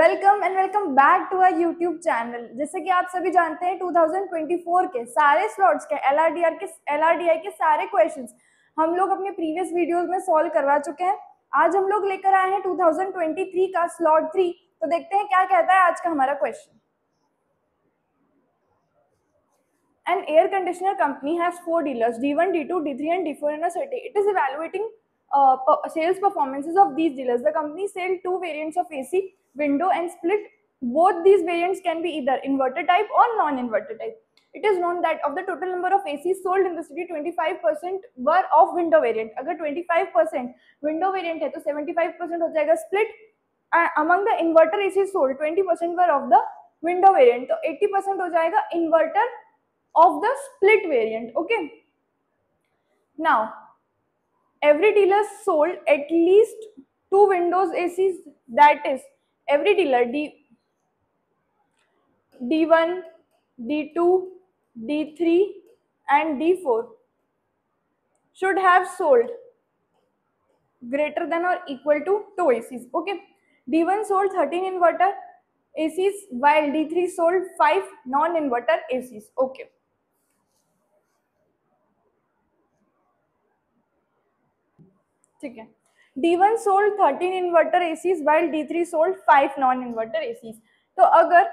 Welcome and welcome back to our YouTube channel. जैसे कि आप सभी जानते हैं 2024 के सारे स्लॉट्स के एलआरडीआई के सारे क्वेश्चंस हम लोग अपने प्रीवियस वीडियोस में सॉल्व करवा चुके हैं। आज हम लोग लेकर आए हैं 2023 का स्लॉट 3। तो देखते हैं क्या कहता है आज का हमारा question. An air conditioner company has 4 dealers, D1, D2, D3 and D4 in a city. It is evaluating sales performances of these dealers. The company sell 2 variants of AC, window and split. Both these variants can be either inverter type or non-inverter type. It is known that of the total number of ACs sold in the city, 25% were of window variant. अगर 25% window variant है तो 75% हो जाएगा split. Among the inverter ACs sold, 20% were of the window variant. तो 80% हो जाएगा inverter of the split variant. Okay, now every dealer sold at least 2 windows ACs, that is every dealer D1, D2, D3 and D4 should have sold greater than or equal to 2 ACs. Okay, D1 sold 13 inverter ACs while D3 sold 5 non-inverter ACs. Okay, ठीक है। D1 sold 13 inverter ACs while D3 sold 5 non inverter ACs. तो अगर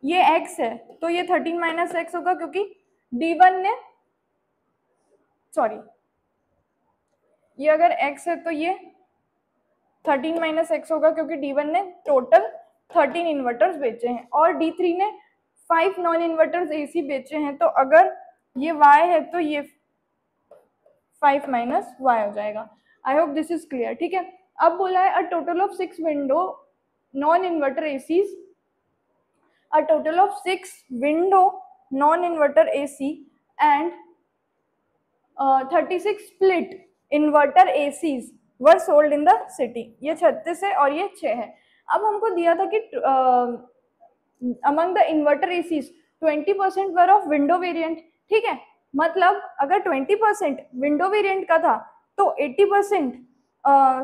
ये x है तो ये 13 minus x होगा, क्योंकि D1 ने ये अगर x है तो ये 13 माइनस एक्स होगा, क्योंकि D1 ने टोटल 13 इन्वर्टर्स बेचे हैं और D3 ने 5 नॉन इन्वर्टर्स एसी बेचे हैं। तो अगर ये y है तो ये 5 माइनस वाई हो जाएगा। आई होप दिस इज क्लियर। ठीक है, अब बोला है अ total of 6 window non inverter ACs, a total of 6 window non inverter AC and 36 split inverter ACs were sold in the city. ये 36 है और ये 6 है। अब हमको दिया था कि among the inverter ACs 20% were of window variant. ठीक है, मतलब अगर 20% विंडो वेरिएंट का था तो 80%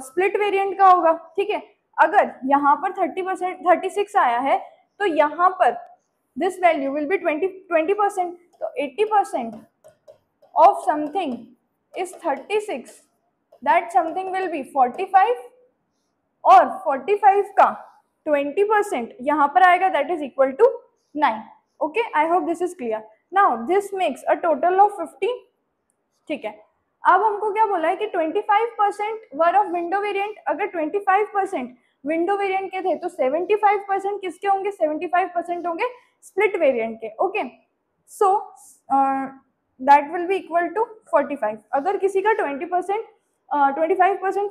स्प्लिट वेरिएंट का होगा। ठीक है, अगर यहाँ पर 36 आया है तो यहाँ पर दिस वैल्यू विल बी 20%। तो 80% of something is 36, that something will be 45 और 45 का 20% यहाँ पर आएगा, that is equal to 9। Okay, I hope this is clear. Now this makes a total of 15। ठीक है, अब हमको क्या बोला है कि 25% वर ऑफ विंडो वेरिएंट। अगर 25% विंडो वेरिएंट के थे तो 75% किसके होंगे? 75% होंगे स्प्लिट वेरिएंट के। Okay, so that will be equal to 45। अगर किसी का 25%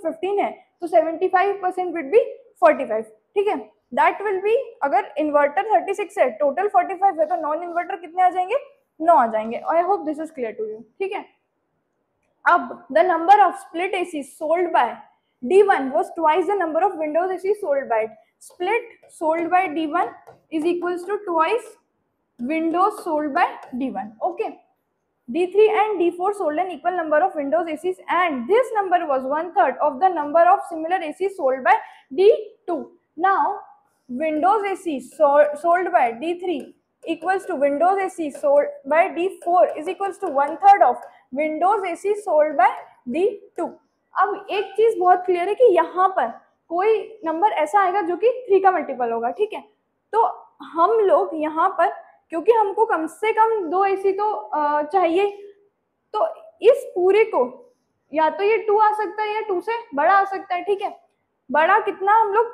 15 है तो 75% विल बी 45। ठीक है, दैट विल बी, अगर इन्वर्टर 36 है, टोटल 45 है, तो नॉन इन्वर्टर कितने आ जाएंगे? 9 आ जाएंगे। I hope this is clear to you. ठीक है, अब the number of split AC sold by D1 was twice the number of windows AC sold by it. Split sold by D1 is equals to twice windows sold by D1. Okay, D3 and D4 sold an equal number of Windows ACs and this number was 1/3 of the number of similar ACs sold by D2. Now Windows AC sold by D3 equals to Windows AC sold by D4 is equals to 1/3 of Windows AC sold by D2. अब एक चीज बहुत clear है कि यहाँ पर कोई number ऐसा आएगा जो कि 3 का मल्टीपल होगा। ठीक है, तो हम लोग यहाँ पर, क्योंकि हमको कम से कम 2 एसी तो चाहिए, तो इस पूरे को या तो ये 2 आ सकता है या 2 से बड़ा आ सकता है। ठीक है, बड़ा कितना? हम लोग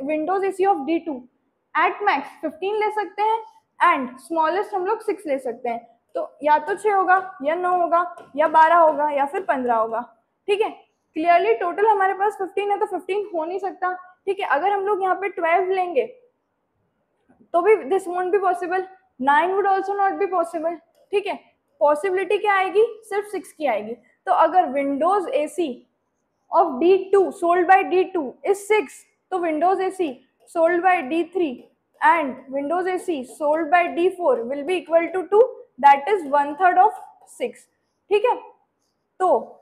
Windows AC of D2 at max 15 ले सकते हैं एंड स्मॉलेस्ट हम लोग 6 ले सकते हैं। तो या तो 6 होगा या 9 होगा या 12 होगा या फिर 15 होगा। ठीक है, क्लियरली टोटल हमारे पास 15 है तो 15 हो नहीं सकता। ठीक है, अगर हम लोग यहाँ पे 12 लेंगे तो भी this won't be possible, 9 would also not be possible. ठीक है, पॉसिबिलिटी क्या आएगी? सिर्फ 6 की आएगी। तो अगर windows AC of D2 sold by D2 is 6, तो windows AC sold by D3 and windows AC sold by D4 will be equal to 2, that is 1/3 of 6। ठीक है, तो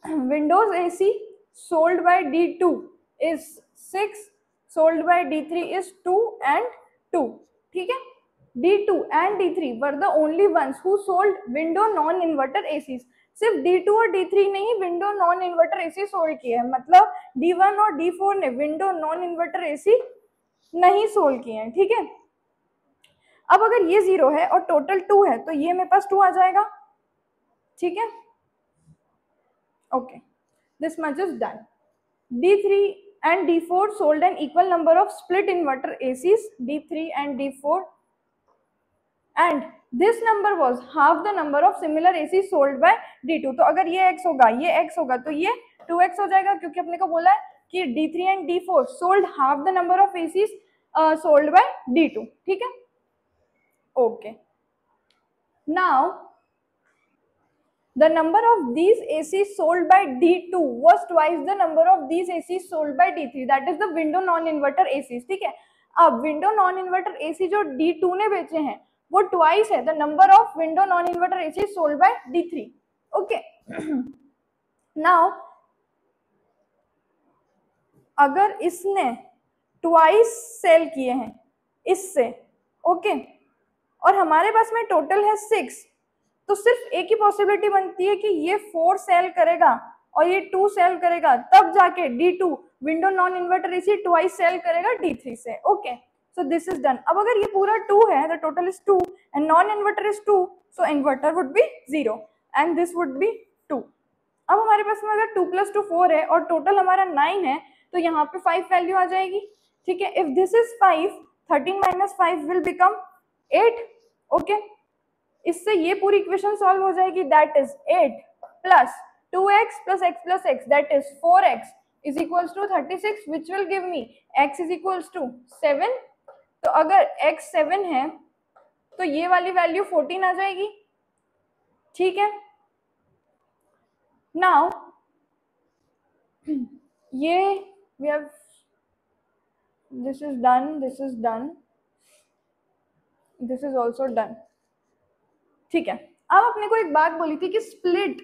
windows AC sold by D2 is 6, sold by D3 is 2 and 2. ठीक है, D2 and D3 were the only ones who sold window non inverter ACs. सिर्फ D2 और D3 ने ही window non inverter AC sold किए हैं, मतलब D1 और D4 ने विंडो नॉन इन्वर्टर AC नहीं सोल्ड किए हैं. ठीक है, अब अगर ये 0 है और टोटल 2 है तो ये मेरे पास 2 आ जाएगा. ठीक है, okay, this much is done. D3 and D4 sold an equal number of split inverter ACs, D3 and D4, and this number was half the number of similar ACs sold by D2. तो अगर ये x होगा, ये x होगा, तो ये 2x हो जाएगा, क्योंकि अपने को बोला है कि D3 and D4 sold half the number of ACs sold by D2. ठीक है, okay. Now the number of these ACs sold by D2 was twice the number of these ACs sold by D3. That is the window non-inverter ACs. ठीक है, अब window non-inverter AC जो D2 ने बेचे हैं वो twice है the number of window non-inverter ACs sold by D3. Okay. Now अगर इसने twice सेल किए हैं इससे, okay, और हमारे पास में टोटल है 6, तो सिर्फ एक ही पॉसिबिलिटी बनती है कि ये 4 सेल करेगा और ये 2 सेल करेगा, तब जाके D2 window non inverter AC twice sell करेगा D3 से. Okay, so this is done. अब अगर ये पूरा 2 है, the total is 2 and non inverter is 2, so inverter would be 0 and this would be 2. अब हमारे पास में अगर 2 + 2 4 है और टोटल हमारा 9 है, तो यहाँ पे 5 वैल्यू आ जाएगी. ठीक है, if this is 5, 13 - 5 will become 8. Okay, इससे ये पूरी इक्वेशन सॉल्व हो जाएगी. That is 8 + 2x + x + x, that is 4x is equals to 36, which will give me x is equals to 7. तो अगर x 7 है तो ये वाली वैल्यू 14 आ जाएगी. ठीक है, नाउ ये we have, this is done, this is done, this is also done. ठीक है, अब अपने को एक बात बोली थी कि split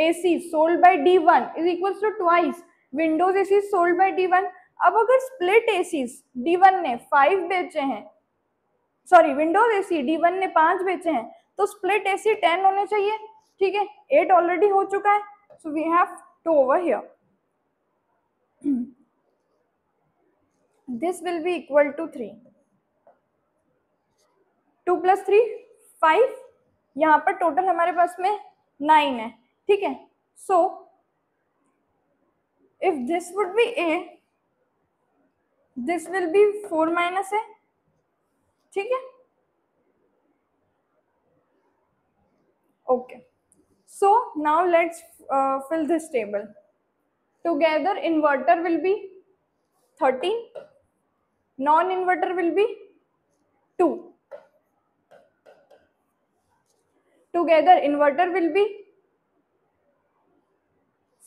AC sold by D1 is equals to twice windows AC sold by D1. अब अगर स्प्लिट AC D1 ने 5 बेचे हैं, सॉरी विंडोज AC D1 ने 5 बेचे हैं, तो स्प्लिट AC 10 होने चाहिए. ठीक है, 8 ऑलरेडी हो चुका है, so we have 2 over here. This will be equal to 3. 2 + 3 5, यहाँ पर टोटल हमारे पास में 9 है. ठीक है, so if this would B A, this will B 4 - A. ठीक है, okay. So now let's fill this table. Together inverter will be 13, non-inverter will be 2. Together inverter will be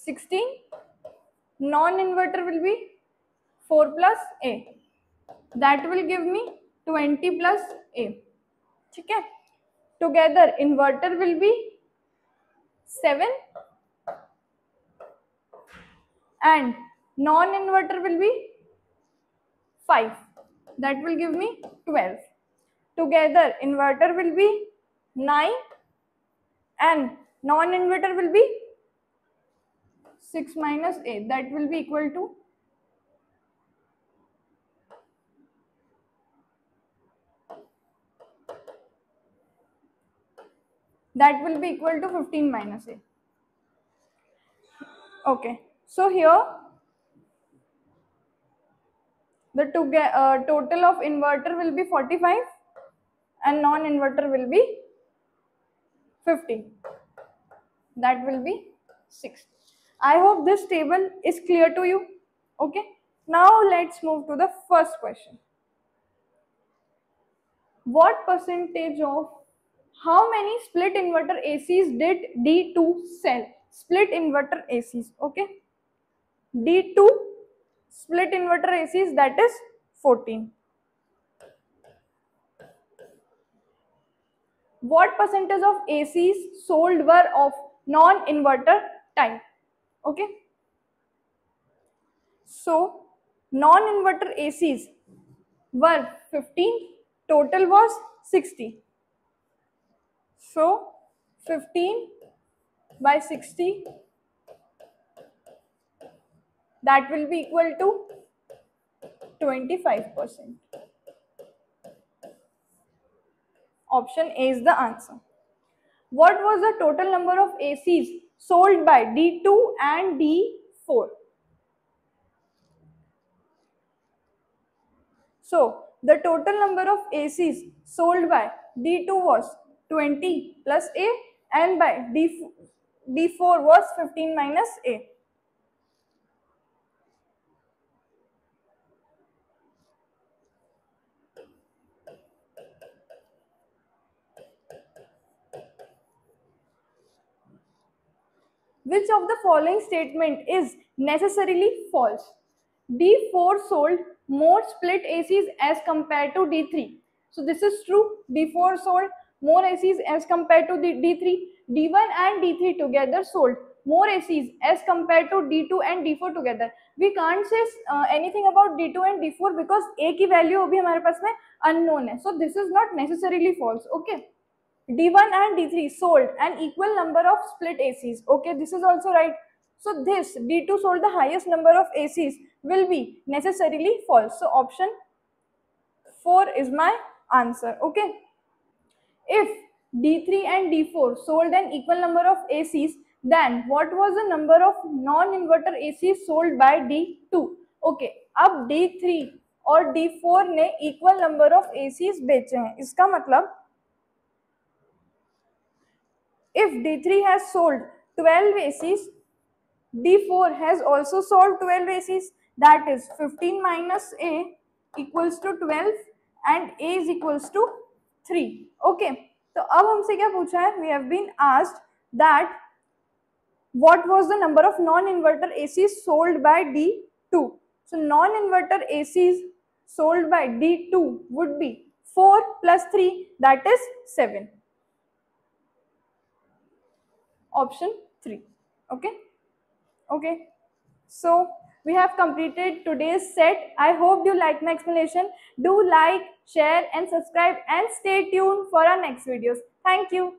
16, non-inverter will be 4 + A, that will give me 20 + A. ठीक है, together inverter will be 7 and non-inverter will be 5, that will give me 12. Together inverter will be 9 and non-inverter will be 6 - A, that will be equal to 15 - A. Okay, so here the total of inverter will be 45 and non-inverter will be 50, that will be 6. I hope this table is clear to you. Okay, now let's move to the first question. What percentage of how many split inverter ACs did D2 sell? Split inverter ACs, okay, D2 split inverter ACs, that is 14. What percentage of ACs sold were of non-inverter type? Okay, So non-inverter ACs were 15, total was 60. So 15 by 60, that will be equal to 25%. Option A is the answer. What was the total number of ACs sold by D2 and D4? So the total number of ACs sold by D2 was 20 plus A, and by D4 was 15 minus A. Which of the following statement is necessarily false? D4 sold more split ACs as compared to D3. So this is true. D4 sold more ACs as compared to the D3. D1 and D3 together sold more ACs as compared to D2 and D4 together. We can't say anything about D2 and D4 because A की value अभी हमारे पास में unknown है. So this is not necessarily false. Okay. D1 and D3 sold an equal number of split ACs. Okay, this is also right. So this D2 sold the highest number of ACs will be necessarily false. So option 4 is my answer. Okay. If D3 and D4 sold an equal number of ACs, then what was the number of non-inverter ACs sold by D2? Okay, अब D3 और D4 ने equal number of ACs बेचे हैं. इसका मतलब if D3 has sold 12 ACs, D4 has also sold 12 ACs. That is 15 minus A equals to 12 and A is equals to 3. Okay. तो अब हमसे क्या पूछा है? We have been asked that what was the number of non-inverter ACs sold by D2. So non-inverter ACs sold by D2 would be 4 plus 3, that is 7. Option 3. Okay, so we have completed today's set. I hope you like my explanation. Do like, share and subscribe and stay tuned for our next videos. Thank you.